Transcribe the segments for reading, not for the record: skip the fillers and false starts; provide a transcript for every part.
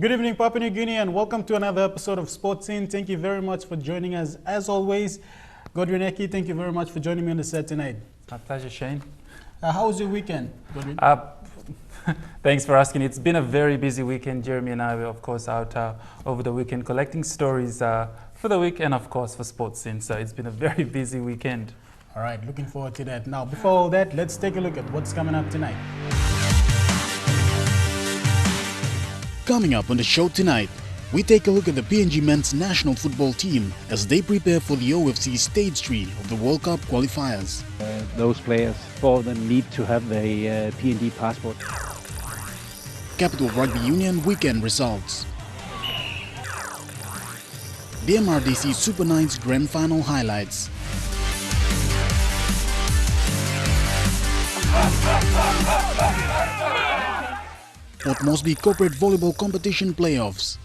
Good evening, Papua New Guinea, and welcome to another episode of Sports In. Thank you very much for joining us. As always, Godwin Eki, thank you very much for joining me on the set tonight. My pleasure, Shane. How was your weekend, Godwin? Thanks for asking. It's been a very busy weekend. Jeremy and I were, of course, out over the weekend collecting stories for the week and, of course, for Sports In. So it's been a very busy weekend. All right, looking forward to that. Now, before all that, let's take a look at what's coming up tonight. Coming up on the show tonight, we take a look at the PNG men's national football team as they prepare for the OFC Stage 3 of the World Cup Qualifiers. Those players, 4 of them need to have a PNG passport. Capital Rugby Union weekend results. The MRDC Super 9's Grand Final highlights. Port Moresby Corporate Volleyball Competition Playoffs.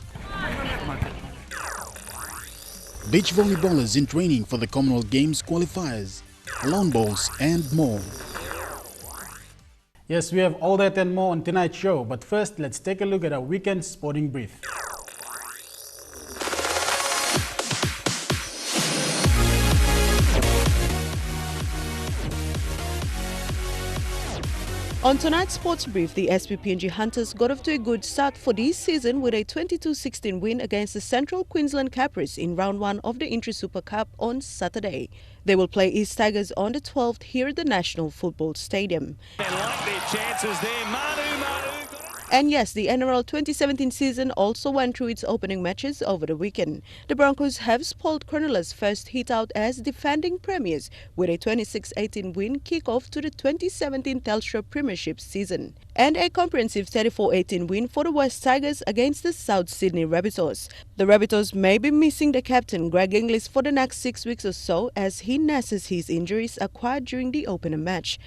Beach volleyballers in training for the Commonwealth Games Qualifiers. Longbows and more. Yes, we have all that and more on tonight's show. But first, let's take a look at our weekend sporting brief. On tonight's sports brief, the SPPNG Hunters got off to a good start for this season with a 22-16 win against the Central Queensland Capris in round 1 of the Intri Super Cup on Saturday. They will play East Tigers on the 12th here at the National Football Stadium. They like their chances there. Manu. And yes, the NRL 2017 season also went through its opening matches over the weekend. The Broncos have spoiled Cronulla's first hit out as defending premiers with a 26-18 win kick-off to the 2017 Telstra Premiership season. And a comprehensive 34-18 win for the West Tigers against the South Sydney Rabbitohs. The Rabbitohs may be missing the captain Greg Inglis for the next 6 weeks or so as he nurses his injuries acquired during the opener match.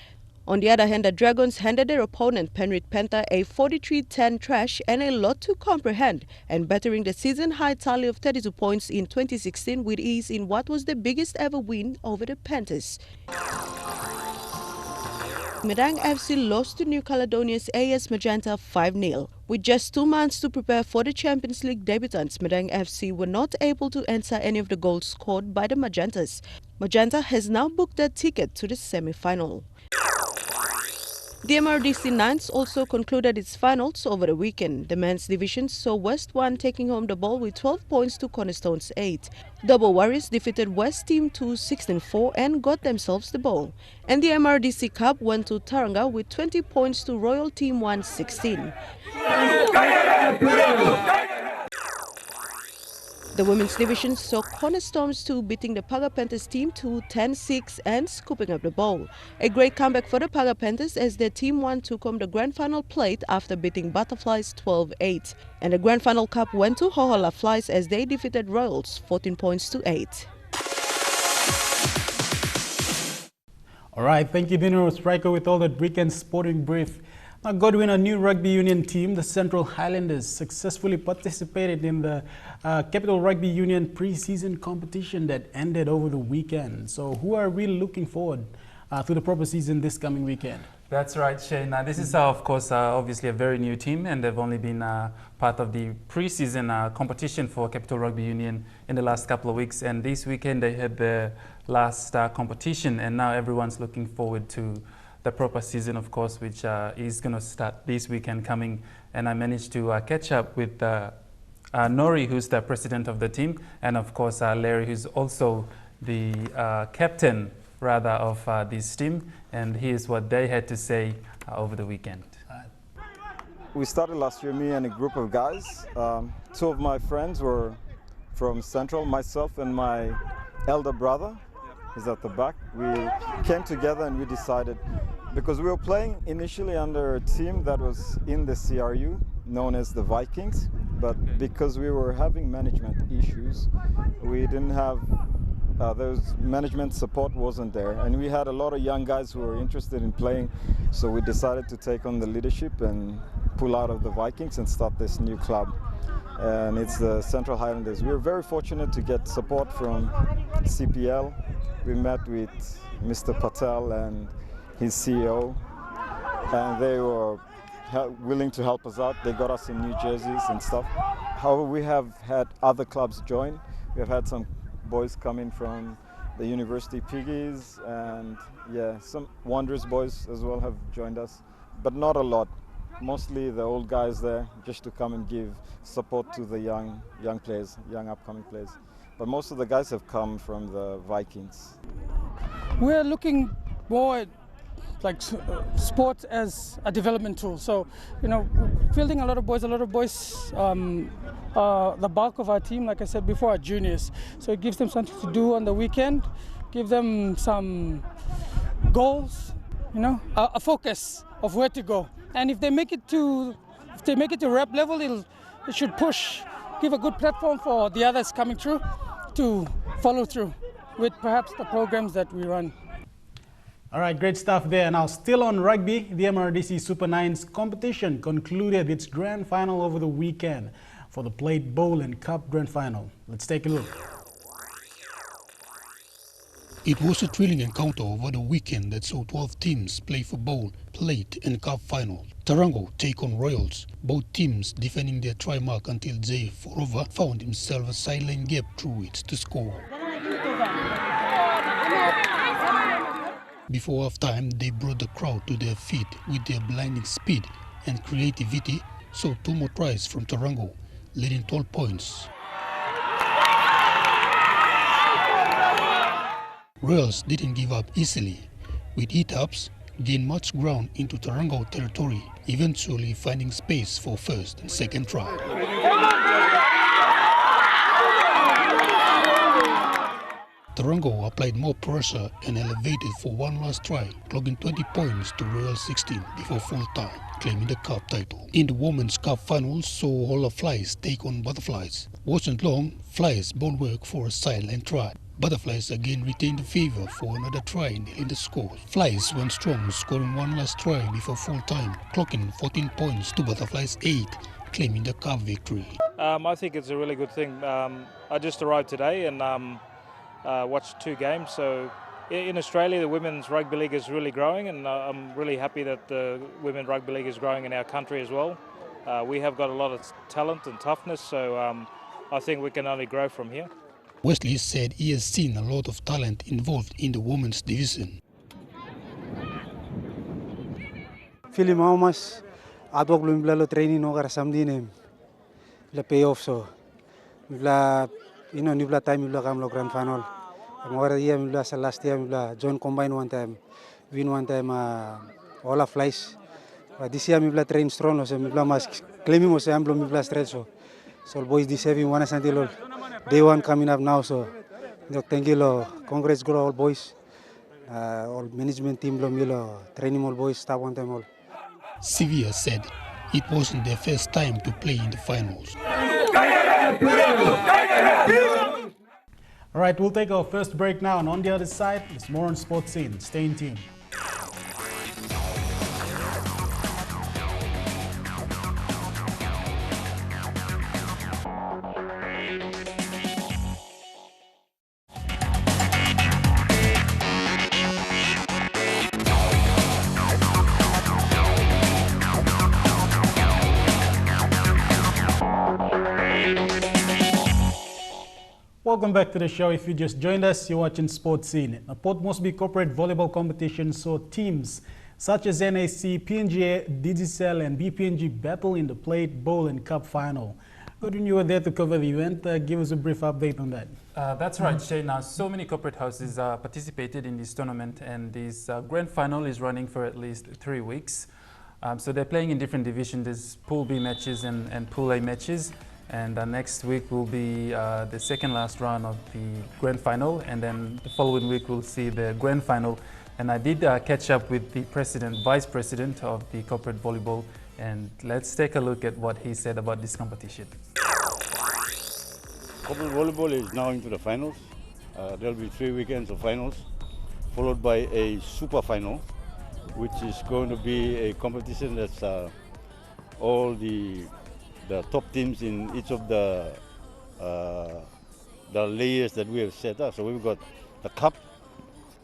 On the other hand, the Dragons handed their opponent Penrith Panther a 43-10 thrash and a lot to comprehend, and bettering the season-high tally of 32 points in 2016 with ease in what was the biggest ever win over the Panthers. Medang FC lost to New Caledonia's AS Magenta 5-0. With just 2 months to prepare for the Champions League debutants, Medang FC were not able to answer any of the goals scored by the Magentas. Magenta has now booked their ticket to the semi-final. The MRDC Nines also concluded its finals over the weekend. The men's division saw West 1 taking home the ball with 12 points to Cornerstone's 8. Double Warriors defeated West Team 2 16-4 and got themselves the ball. And the MRDC Cup went to Taranga with 20 points to Royal Team 1 16. The women's division saw Cornerstones 2 beating the Paga Panthers Team 2 10-6 and scooping up the ball. A great comeback for the Paga Panthers as their Team 1 took home the Grand Final plate after beating Butterflies 12-8. And the Grand Final Cup went to Hohola Flies as they defeated Royals 14 points to 8. All right, thank you, Dino Striker, with all that weekend sporting brief. Now, Godwin, a new Rugby Union team, the Central Highlanders, successfully participated in the Capital Rugby Union pre-season competition that ended over the weekend. So who are really looking forward to the proper season this coming weekend? That's right, Shane. This is, of course, obviously a very new team, and they've only been part of the pre-season competition for Capital Rugby Union in the last couple of weeks. And this weekend they had their last competition, and now everyone's looking forward to the proper season, of course, which is going to start this weekend coming. And I managed to catch up with Nori, who's the president of the team, and of course Larry, who's also the captain, rather, of this team. And here's what they had to say over the weekend. We started last year, me and a group of guys. 2 of my friends were from Central, myself and my elder brother. Is at the back. We came together and we decided, because we were playing initially under a team that was in the CRU, known as the Vikings, but because we were having management issues, we didn't have, those management support wasn't there, and we had a lot of young guys who were interested in playing, so we decided to take on the leadership and pull out of the Vikings and start this new club. And it's the Central Highlanders. We were very fortunate to get support from CPL. We met with Mr. Patel and his CEO, and they were willing to help us out. They got us some new jerseys and stuff. However, we have had other clubs join. We have had some boys coming from the University Piggies, and yeah, some Wanderers boys as well have joined us, but not a lot. Mostly the old guys there, just to come and give support to the young players, young upcoming players. But most of the guys have come from the Vikings. We're looking more at sports as a development tool. So, fielding a lot of boys, the bulk of our team, like I said before, are juniors. So it gives them something to do on the weekend, give them some goals, a focus of where to go. And if they make it to rep level, it should push, give a good platform for the others coming through to follow through with perhaps the programs that we run. All right, great stuff there. Now, still on rugby, the MRDC Super 9s competition concluded its grand final over the weekend for the Plate Bowl and Cup grand final. Let's take a look. It was a thrilling encounter over the weekend that saw 12 teams play for Bowl, Plate and Cup final. Tarango take on Royals, both teams defending their try mark until Zay Forova found himself a sideline gap through it to score. Before half-time, they brought the crowd to their feet with their blinding speed and creativity, so 2 more tries from Tarango, leading 12 points. Royals didn't give up easily. With hit-ups, gained much ground into Tarango territory, eventually finding space for first and second try. Tarango applied more pressure and elevated for one last try, clocking 20 points to Royal 16 before full time, claiming the cup title. In the Women's Cup finals, saw all of Flyers take on Butterflies. Wasn't long, Flyers both work for a sideline try. Butterflies again retained the favor for another try in the score. Flyers went strong, scoring one last try before full time, clocking 14 points to Butterflies 8, claiming the cup victory. I think it's a really good thing. I just arrived today and watched 2 games. So in Australia, the Women's Rugby League is really growing, and I'm really happy that the Women's Rugby League is growing in our country as well. We have got a lot of talent and toughness, so I think we can only grow from here. Wesley said he has seen a lot of talent involved in the women's division. Fili mau mas atau belum belalo training no kara samdine la payoff so bila nibla time nibla kam lo grand final amora dia nibla last year nibla join combine one time win one time all of flies this year nibla train strong so nibla mas claiming mo se amblo nibla straight so boys deserving one until day one coming up now, so thank you, congrats to all boys, all management team, training all boys, staff one time all. Sevilla said it wasn't their first time to play in the finals. All right, we'll take our first break now, and on the other side, it's more on Sports Scene. Stay in tune. Welcome back to the show. If you just joined us, you're watching Sports Scene. A Port Moresby Corporate Volleyball competition saw teams such as NAC, PNGA, Digicel and BPNG battle in the Plate, Bowl and Cup final. Godwin, you were there to cover the event. Give us a brief update on that. That's right, Shane. Now, so many corporate houses participated in this tournament, and this grand final is running for at least 3 weeks. So they're playing in different divisions. There's Pool B matches and Pool A matches. And next week will be the second last round of the grand final, and then the following week we'll see the grand final. And I did catch up with the vice president of the corporate volleyball, and let's take a look at what he said about this competition. Corporate volleyball is now into the finals. There'll be 3 weekends of finals, followed by a super final, which is going to be a competition that's all the top teams in each of the layers that we have set up. So we've got the cup,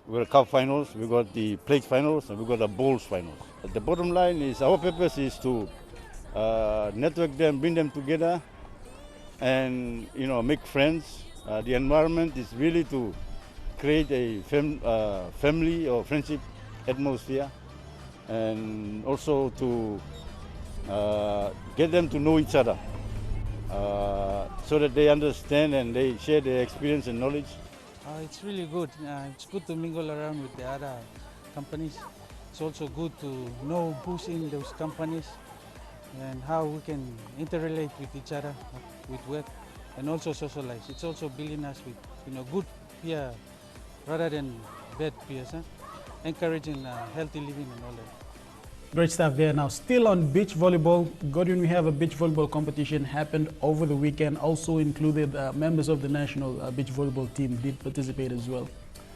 we've got the cup finals, we've got the plate finals, and we've got the bowls finals. The bottom line is our purpose is to network them, bring them together, and make friends. The environment is really to create a family or friendship atmosphere, and also to get them to know each other so that they understand and they share their experience and knowledge. It's really good. It's good to mingle around with the other companies. It's also good to know who's in those companies and how we can interrelate with each other, with work, and also socialize. It's also building us with good peer rather than bad peers, encouraging healthy living and all that. Great stuff there. Now, still on beach volleyball, Godwin, we have a beach volleyball competition happened over the weekend. Also included members of the national beach volleyball team did participate as well.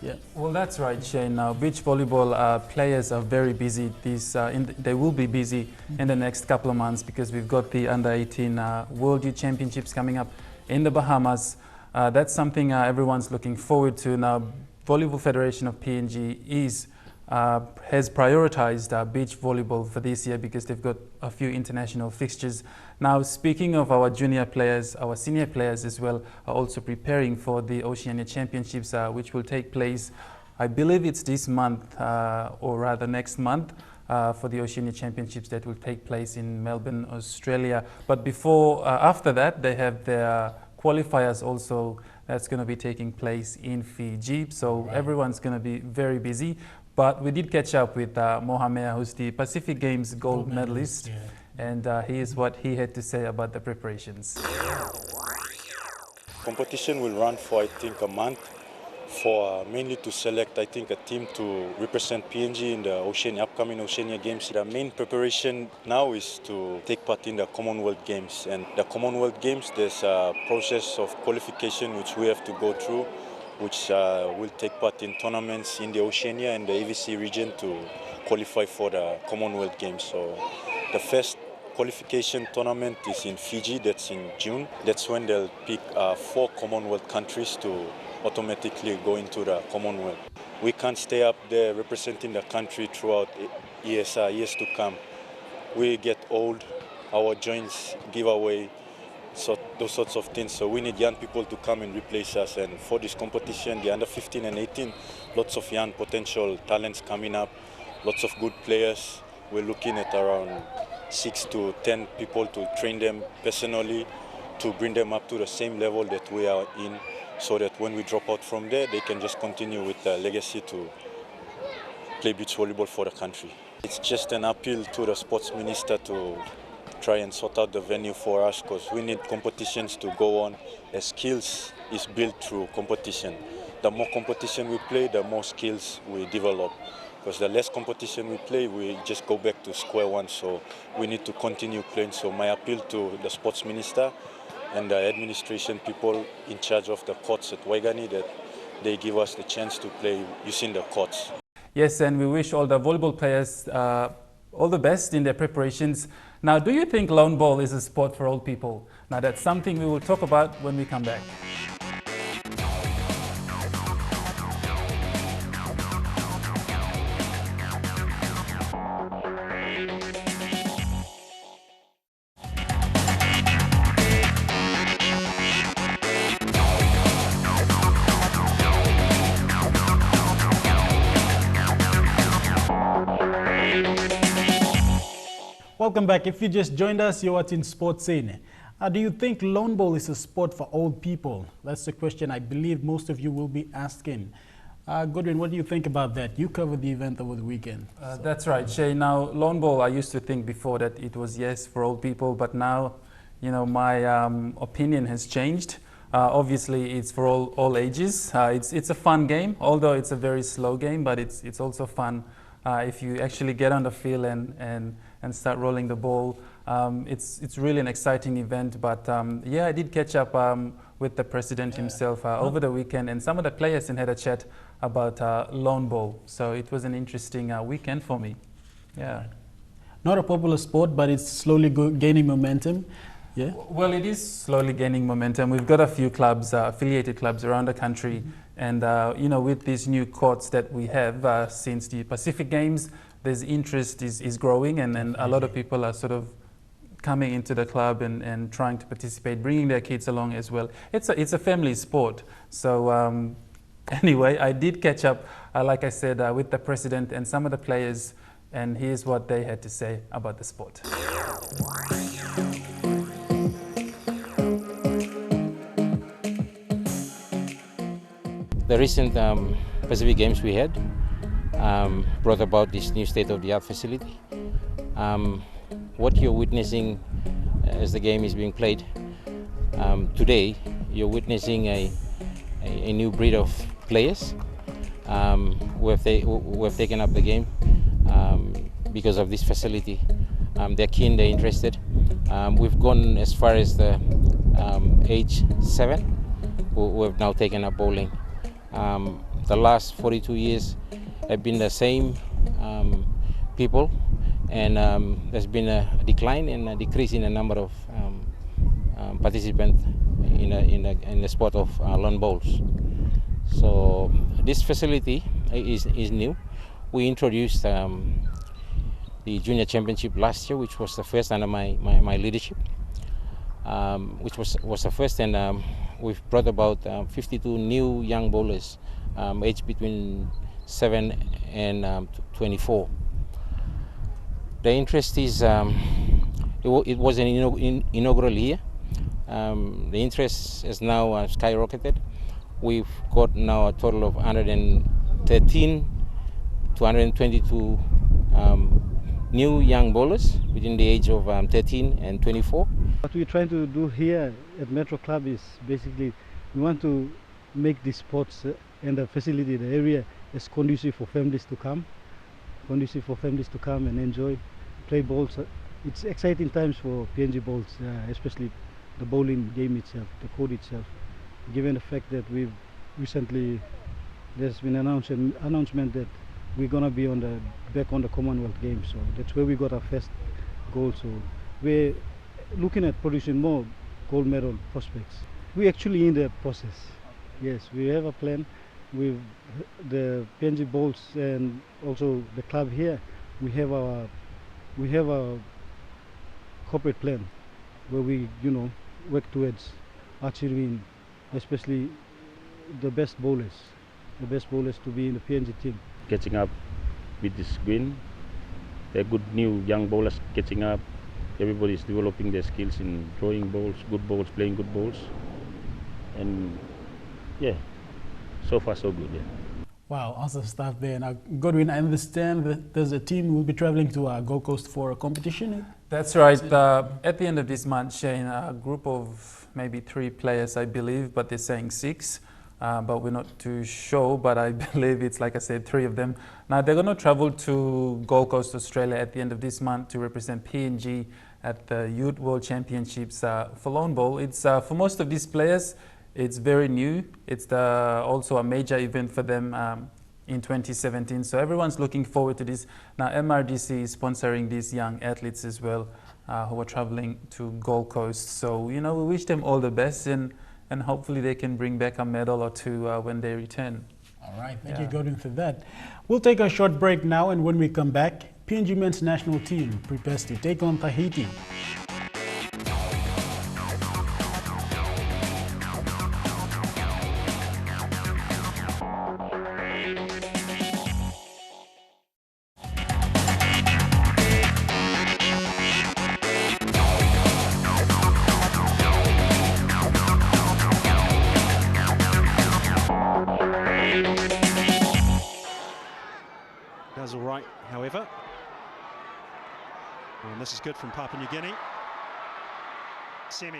Yeah. Well, that's right, Shane. Now, beach volleyball players are very busy. They will be busy in the next couple of months because we've got the Under-18 World Youth Championships coming up in the Bahamas. That's something everyone's looking forward to. Now, Volleyball Federation of PNG has prioritized beach volleyball for this year because they've got a few international fixtures. Now, speaking of our junior players, our senior players as well are also preparing for the Oceania Championships, which will take place, I believe it's this month, or rather next month, for the Oceania Championships that will take place in Melbourne, Australia. But after that, they have their qualifiers also that's going to be taking place in Fiji. So everyone's going to be very busy. But we did catch up with Mohamed, who's the Pacific Games gold medalist, and here's what he had to say about the preparations. Competition will run for, I think, a month, for mainly to select, I think, a team to represent PNG in the upcoming Oceania Games. The main preparation now is to take part in the Commonwealth Games. And the Commonwealth Games, there's a process of qualification which we have to go through, which will take part in tournaments in the Oceania and the AVC region to qualify for the Commonwealth Games. So the first qualification tournament is in Fiji, that's in June. That's when they'll pick 4 Commonwealth countries to automatically go into the Commonwealth. We can't stay up there representing the country throughout years to come. We get old, our joints give away, so those sorts of things. So we need young people to come and replace us. And for this competition, the under 15 and 18, lots of young potential talents coming up, lots of good players. We're looking at around 6 to 10 people to train them personally, to bring them up to the same level that we are in, so that when we drop out from there, they can just continue with the legacy to play beach volleyball for the country. It's just an appeal to the sports minister to try and sort out the venue for us, because we need competitions to go on. As skills is built through competition. The more competition we play, the more skills we develop. Because the less competition we play, we just go back to square one. So we need to continue playing. So my appeal to the sports minister and the administration people in charge of the courts at Waigani, that they give us the chance to play using the courts. Yes, and we wish all the volleyball players all the best in their preparations. Now, do you think lawn ball is a sport for old people? Now, that's something we will talk about when we come back. Welcome back. If you just joined us, you're watching Sports Scene. Do you think lawn ball is a sport for old people? That's the question I believe most of you will be asking. Godwin, what do you think about that? You covered the event over the weekend. That's right, Shay. Now, lawn ball, I used to think before that it was yes for old people, but now, my opinion has changed. Obviously, it's for all ages. It's a fun game, although it's a very slow game, but it's also fun if you actually get on the field and start rolling the ball. It's really an exciting event, but yeah, I did catch up with the president himself over the weekend, and some of the players and had a chat about lawn ball. So it was an interesting weekend for me. Yeah. Not a popular sport, but it's slowly gaining momentum. Yeah. Well, it is slowly gaining momentum. We've got a few clubs, affiliated clubs around the country, and with these new courts that we have since the Pacific Games, there's interest is growing, and a lot of people are sort of coming into the club and trying to participate, bringing their kids along as well. It's a family sport. So anyway, I did catch up, like I said, with the president and some of the players, and here's what they had to say about the sport. The recent Pacific Games we had brought about this new state-of-the-art facility. What you're witnessing as the game is being played today, you're witnessing a new breed of players who have taken up the game because of this facility. They're keen, they're interested. We've gone as far as the age 7 who have now taken up bowling. The last 42 years have been the same people, and there's been a decline and a decrease in the number of participants in the sport of lawn bowls. So this facility is new. We introduced the junior championship last year, which was the first under my leadership, which was the first, and we've brought about 52 new young bowlers aged between 7 and 24. The interest is, it was an inaugural year. The interest is now skyrocketed. We've got now a total of 113 to 122 new young bowlers within the age of 13 and 24. What we're trying to do here at Metro Club is basically we want to make the sports and the facility, the area, as conducive for families to come, and enjoy, play balls. It's exciting times for PNG bowls, especially the bowling game itself, the code itself. Given the fact that we've recently, there's been an announcement that we're gonna be back on the Commonwealth Games, so that's where we got our first goal. So we're looking at producing more gold medal prospects. We're actually in the process. Yes, we have a plan with the PNG Bowls and also the club here. We have our corporate plan where we, work towards achieving, especially the best bowlers to be in the PNG team. Catching up with this win, they're good new young bowlers catching up. Everybody's developing their skills in throwing balls, good balls, playing good balls, and yeah, so far so good. Yeah. Wow, awesome stuff there. Now, Godwin, I understand that there's a team who will be traveling to Gold Coast for a competition. That's right. At the end of this month, Shane, a group of maybe 3 players, I believe, but they're saying 6. But we're not too sure, but I believe it's, like I said, 3 of them. Now, they're going to travel to Gold Coast, Australia at the end of this month to represent PNG at the Youth World Championships for Longbow. It's for most of these players, it's very new. It's also a major event for them in 2017. So everyone's looking forward to this. Now, MRDC is sponsoring these young athletes as well who are traveling to Gold Coast. So, we wish them all the best, and hopefully they can bring back a medal or 2 when they return. All right, thank you, Gordon, for that. We'll take a short break now, and when we come back, PNG men's national team prepares to take on Tahiti. Does all right, however. And this is good from Papua New Guinea. Semi.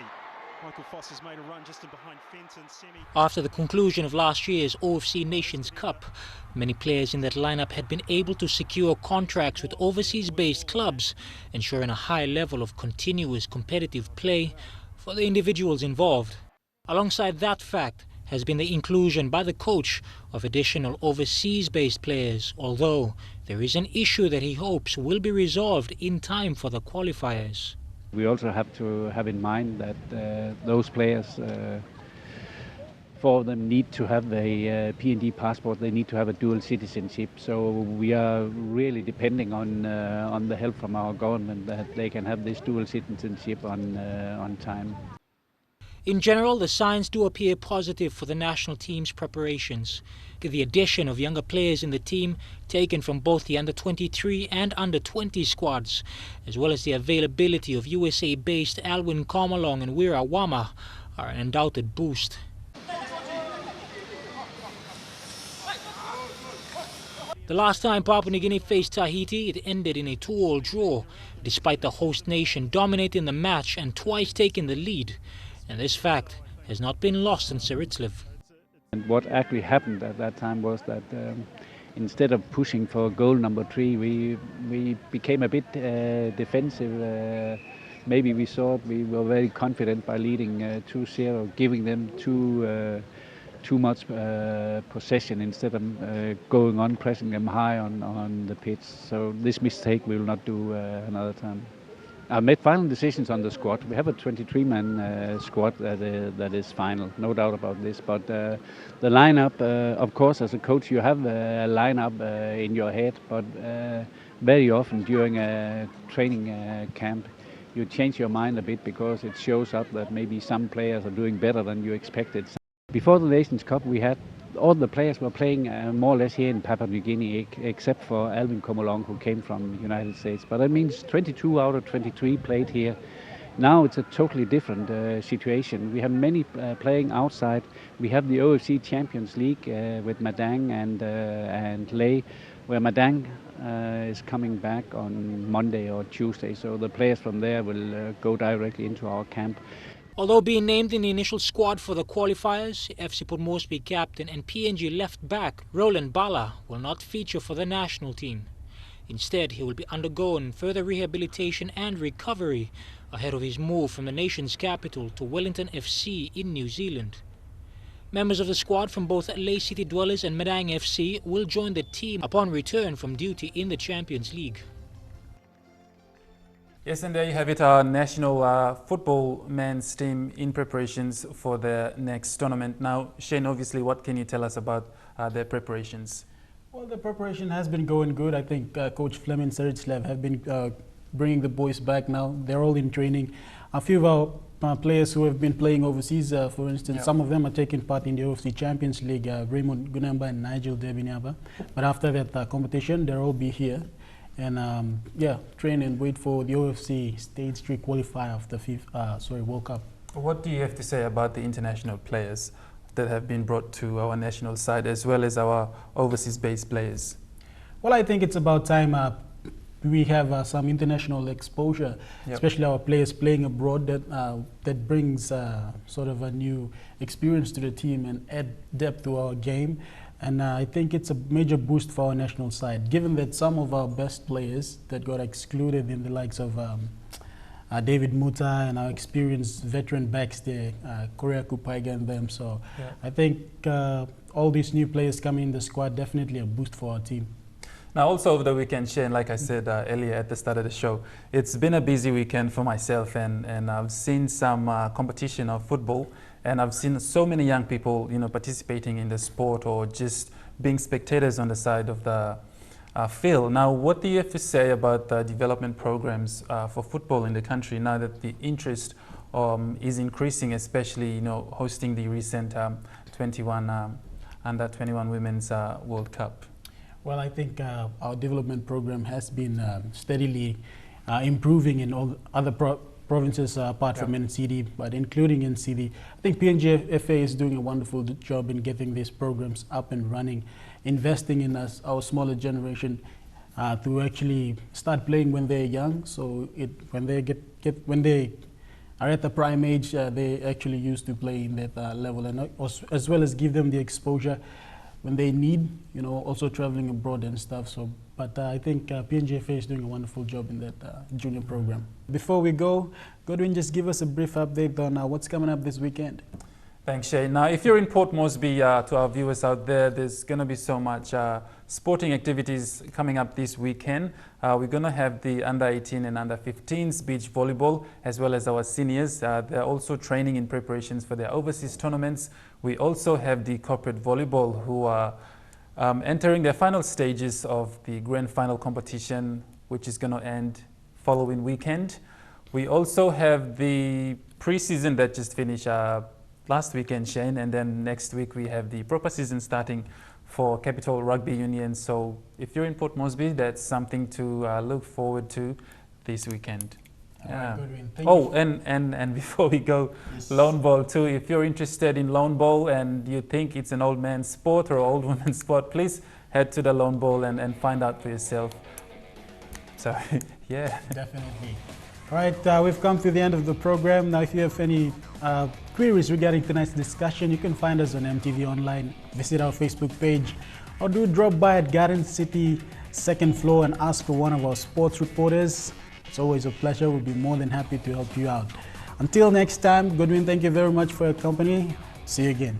Michael Foss has made a run just in behind Fenton. Semi. After the conclusion of last year's OFC Nations Cup, many players in that lineup had been able to secure contracts with overseas-based clubs, ensuring a high level of continuous competitive play for the individuals involved. Alongside that fact has been the inclusion by the coach of additional overseas-based players, although there is an issue that he hopes will be resolved in time for the qualifiers. We also have to have in mind that those players four of them need to have a PND passport. They need to have a dual citizenship. So we are really depending on the help from our government that they can have this dual citizenship on time. In general, the signs do appear positive for the national team's preparations. The addition of younger players in the team, taken from both the under-23 and under-20 squads, as well as the availability of USA-based Alwyn Komalong and Wira Wama, are an undoubted boost. The last time Papua New Guinea faced Tahiti, it ended in a 2-2 draw, despite the host nation dominating the match and twice taking the lead. And this fact has not been lost on Sir Ritzlev. And what actually happened at that time was that instead of pushing for goal number 3, we became a bit defensive. Maybe we thought we were very confident by leading 2-0, giving them too much possession instead of going on, pressing them high on the pitch. So this mistake we will not do another time. I made final decisions on the squad. We have a 23-man squad that is final, no doubt about this. But the lineup, of course, as a coach, you have a lineup in your head. But very often during a training camp, you change your mind a bit because it shows up that maybe some players are doing better than you expected. Before the Nations Cup, we had all the players were playing more or less here in Papua New Guinea, except for Alvin Komalong, who came from the United States. But that means 22 out of 23 played here. Now it's a totally different situation. We have many playing outside. We have the OFC Champions League with Madang and Lay, where Madang is coming back on Monday or Tuesday. So the players from there will go directly into our camp. Although being named in the initial squad for the qualifiers, FC Port Moresby captain and PNG left back Roland Bala will not feature for the national team. Instead, he will be undergoing further rehabilitation and recovery ahead of his move from the nation's capital to Wellington FC in New Zealand. Members of the squad from both Lay City Dwellers and Madang FC will join the team upon return from duty in the Champions League. Yes, and there you have it, our national football men's team in preparations for the next tournament. Now, Shane, obviously, what can you tell us about their preparations? Well, the preparation has been going good. I think Coach Fleming Seritzlev have been bringing the boys back now. They're all in training. A few of our players who have been playing overseas, for instance, some of them are taking part in the OFC Champions League, Raymond Gunamba and Nigel Debinyaba. But after that competition, they'll all be here. And train and wait for the OFC Stage 3 qualifier of the World Cup. What do you have to say about the international players that have been brought to our national side, as well as our overseas-based players? Well, I think it's about time we have some international exposure, especially our players playing abroad. That brings sort of a new experience to the team and add depth to our game. And I think it's a major boost for our national side, given that some of our best players that got excluded in the likes of David Muta and our experienced veteran backs there, Korea Kupaiga and them. So I think all these new players coming in the squad, definitely a boost for our team. Now, also over the weekend, Shane, like I said earlier at the start of the show, it's been a busy weekend for myself, and I've seen some competition of football. And I've seen so many young people, participating in the sport or just being spectators on the side of the field. Now, what do you have to say about the development programs for football in the country now that the interest is increasing, especially, hosting the recent under 21 Women's World Cup? Well, I think our development program has been steadily improving in all other provinces apart from NCD, but including NCD. I think PNG-FA is doing a wonderful job in getting these programs up and running, investing in us, our smaller generation, to actually start playing when they're young. So when they are at the prime age, they actually used to play in that level, and as well as give them the exposure when they need, also traveling abroad and stuff. So, but I think PNG-FA is doing a wonderful job in that junior program. Before we go, Godwin, just give us a brief update on what's coming up this weekend. Thanks, Shane. Now, if you're in Port Moresby, to our viewers out there, there's going to be so much sporting activities coming up this weekend. We're going to have the under-18 and under-15s beach volleyball, as well as our seniors. They're also training in preparations for their overseas tournaments. We also have the corporate volleyball, who are entering their final stages of the grand final competition, which is going to end following weekend. We also have the pre-season that just finished last weekend, Shane, and then next week we have the proper season starting for Capital Rugby Union. So if you're in Port Moresby, that's something to look forward to this weekend. Yeah. And before we go, yes. Longbow too. If you're interested in Longbow and you think it's an old man's sport or old woman's sport, please head to the Longbow and find out for yourself. So, yeah. Definitely. All right, we've come to the end of the program. Now, if you have any queries regarding tonight's discussion, you can find us on MTV Online, visit our Facebook page, or do drop by at Garden City, second floor, and ask for one of our sports reporters. It's always a pleasure. We'll be more than happy to help you out. Until next time, Goodwin, thank you very much for your company. See you again.